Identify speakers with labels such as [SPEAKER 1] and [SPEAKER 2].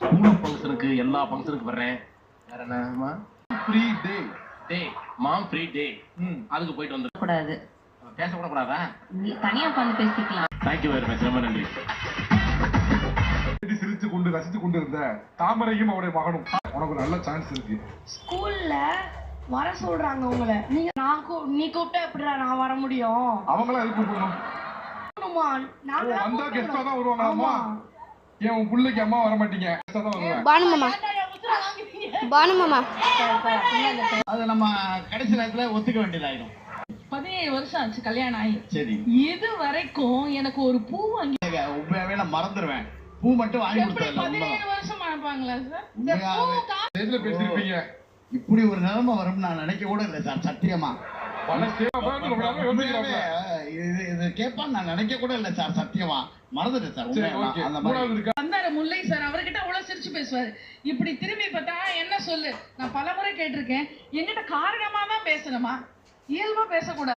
[SPEAKER 1] School ஃபங்க்ஷனுக்கு எல்லா ஃபங்க்ஷனுக்கு வர்றேன். வேற என்னமா
[SPEAKER 2] ஃப்ரீ டே
[SPEAKER 1] டே மாம் ஃப்ரீ டே. அதுக்கு போயிட்டு வந்து
[SPEAKER 3] கூடாது.
[SPEAKER 1] பேச கூட கூடாதா?
[SPEAKER 3] தனியா உட்காந்து பேசிக்கலாம்.
[SPEAKER 1] Thank you very much. ரொம்ப நன்றி.
[SPEAKER 2] சிரித்து கொண்டு ரசித்து கொண்டு இருந்த தாமரையும் அவருடைய மகனும் உனக்கு நல்ல சான்ஸ் இருக்கு.
[SPEAKER 4] ஸ்கூல்ல வர சொல்றாங்க உங்களை. நீ கூப்பிட்டா எப்படிடா நான் வர முடியும்?
[SPEAKER 2] அவங்களாம் எதுக்கு கூப்பிடணும்? வந்தா கெஸ்டா தான் வருவாங்க. அம்மா ஏன் உன் பிள்ளைக்கு அம்மா வர மாட்டீங்க? கெஸ்டா தான் வருவாங்க.
[SPEAKER 5] பானு மாமா
[SPEAKER 6] அது நம்ம கடைசி நேரத்துல ஒத்துக்க வேண்டியதாயிடும்.
[SPEAKER 4] 17 வருஷம் ஆச்சு கல்யாணம் ஆகி.
[SPEAKER 6] சரி,
[SPEAKER 4] இது வரைக்கும் எனக்கு ஒரு பூ வாங்கி
[SPEAKER 6] உண்மையாவே நான் மறந்துடுவேன். பூ மட்டும் வாங்கி கொடுத்தது
[SPEAKER 4] 17 வருஷம் அனுப்பாங்களா சார்?
[SPEAKER 2] ஸ்டேஜ்ல பேசிருப்பீங்க.
[SPEAKER 6] இப்படி ஒரு நிலைமை வரும் நான் நினைக்க கூட இல்லை சார். சத்தியமா
[SPEAKER 2] பல
[SPEAKER 6] இது கேட்பான்னு நான் நினைக்க கூட இல்லை சார். சத்தியமா மறந்துட்டேன் சார். அந்த மாதிரி
[SPEAKER 4] வந்தாரு முல்லை சார், அவர்கிட்ட அவ்வளவு சிரிச்சு பேசுவாரு. இப்படி திரும்பி பார்த்தா என்ன சொல்லு, நான் பலமுறை கேட்டிருக்கேன். என்கிட்ட காரணமா தான் பேசணுமா, இயல்பா பேசக்கூடாது.